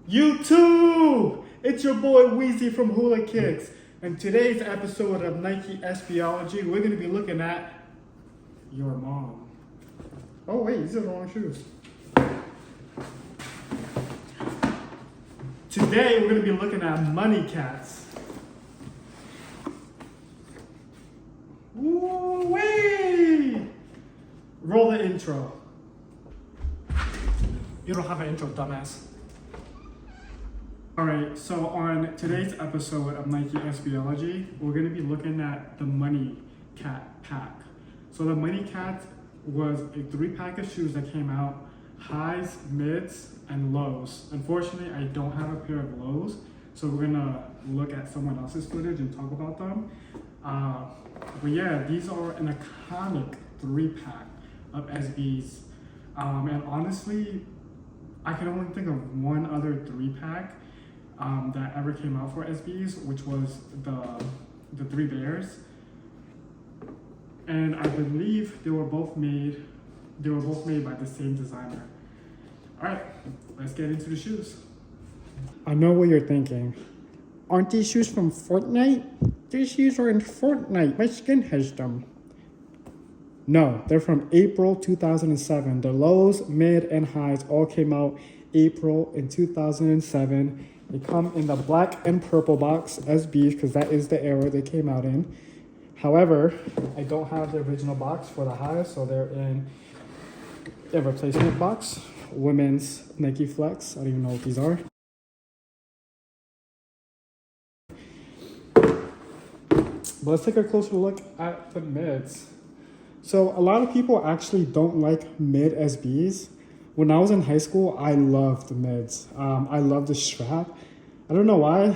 YouTube! It's your boy Weezy from Hula Kicks. And today's episode of Nike Sbology, we're going to be looking at your mom. Oh wait, these are the wrong shoes. Today we're going to be looking at money cats. Woo-wee! Roll the intro. You don't have an intro, dumbass. Alright, so on today's episode of Nike Sbology, we're going to be looking at the Money Cat pack. So the Money Cat was a 3-pack of shoes that came out, highs, mids, and lows. Unfortunately, I don't have a pair of lows, so we're going to look at someone else's footage and talk about them. But yeah, these are an iconic 3-pack of SBs. And honestly, I can only think of one other 3-pack that ever came out for SBs, which was the 3 Bears. And I believe they were both made by the same designer. All right, let's get into the shoes. I know what you're thinking. Aren't these shoes from Fortnite? These shoes are in Fortnite. My skin has them. No, they're from April 2007. The lows, mid, and highs all came out April in 2007. They come in the black and purple box SBs because that is the era they came out in. However, I don't have the original box for the highs, so they're in a replacement box. Women's Nike Flex. I don't even know what these are. But let's take a closer look at the mids. So a lot of people actually don't like mid SBs. When I was in high school, I loved the mids. I loved the strap. I don't know why.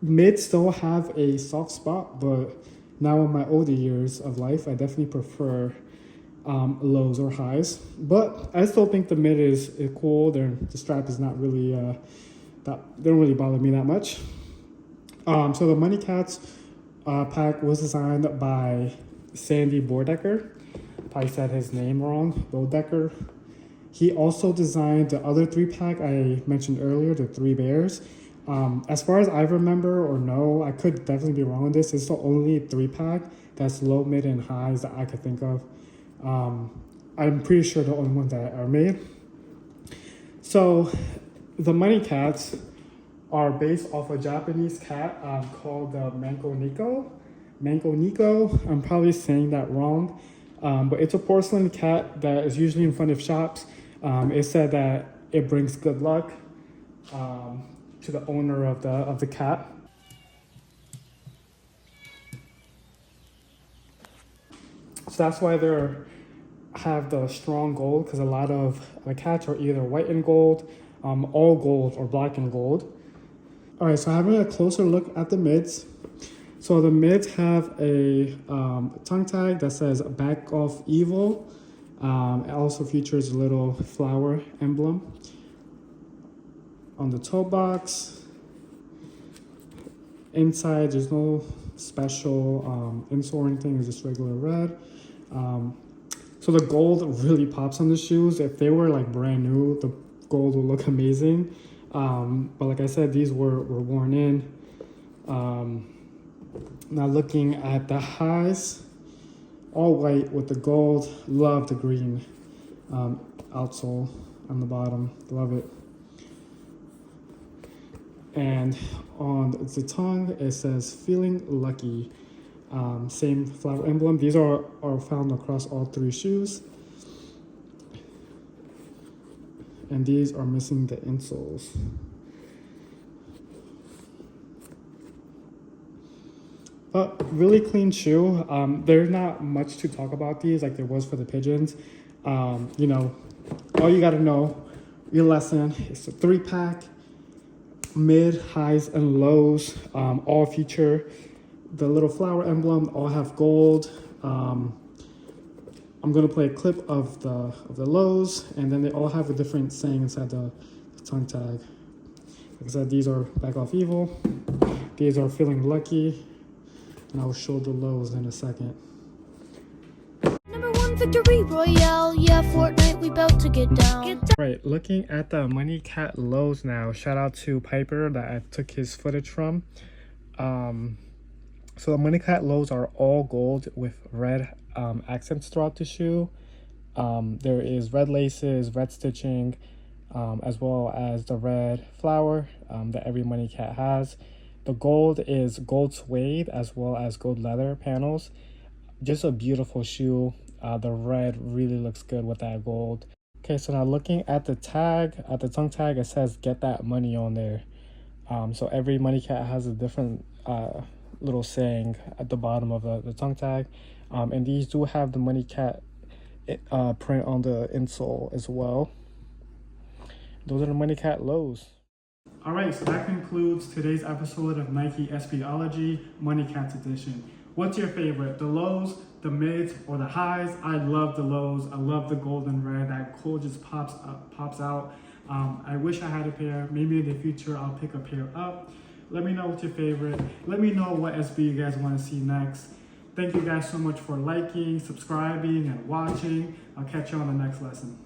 Mids still have a soft spot, but now in my older years of life, I definitely prefer lows or highs. But I still think the mid is cool. The strap is not really, they don't really bother me that much. So the Money Cats pack was designed by Sandy Bordecker. Probably said his name wrong, Bordecker. He also designed the other 3-pack I mentioned earlier, the 3 Bears. As far as I remember or know, I could definitely be wrong on this. It's the only 3-pack that's low, mid, and highs that I could think of. I'm pretty sure the only ones that are made. So the Money Cats are based off a Japanese cat called the Manko Nico. I'm probably saying that wrong, but it's a porcelain cat that is usually in front of shops. It said that it brings good luck to the owner of the cat. So that's why they have the strong gold, because a lot of the cats are either white and gold, all gold, or black and gold. All right, so having a closer look at the mids. So the mids have a tongue tag that says "Back Off Evil." It also features a little flower emblem on the toe box. Inside, there's no special insole or anything. It's just regular red. So the gold really pops on the shoes. If they were like brand new, the gold would look amazing. But like I said, these were worn in. Now looking at the highs, all white with the gold. Love the green outsole on the bottom. Love it. And on the tongue, it says "Feeling Lucky." Same flower emblem. These are found across all 3 shoes. And these are missing the insoles. But really clean shoe. There's not much to talk about these like there was for the pigeons. You know, all you gotta know, your lesson, it's a 3-pack, mid, highs, and lows. All feature the little flower emblem, all have gold. I'm gonna play a clip of the lows, and then they all have a different saying inside the tongue tag. Like I said, these are "Back Off Evil." These are "Feeling Lucky," and I'll show the lows in a second. Number 1 on Victory Royale. Yeah, Fortnite, we bout to get down. Right, looking at the Money Cat lows now. Shout out to Piper that I took his footage from. So the Money Cat lows are all gold with red accents throughout the shoe. There is red laces, red stitching, as well as the red flower that every Money Cat has. The gold is gold suede as well as gold leather panels. Just a beautiful shoe. The red really looks good with that gold. Okay, so now looking at the tag, at the tongue tag, it says "Get That Money" on there. So every Money Cat has a different little saying at the bottom of the tongue tag, and these do have the Money Cat print on the insole as well. Those are the Money Cat lows. All right, so that concludes today's episode of Nike Sbology Money Cats edition. What's your favorite, the lows, the mids, or the highs? I love the lows. I love the golden red. That cool just pops out. I wish I had a pair. Maybe in the future I'll pick a pair up. Let me know what's your favorite. Let me know what SB you guys want to see next. Thank you guys so much for liking, subscribing, and watching. I'll catch you on the next lesson.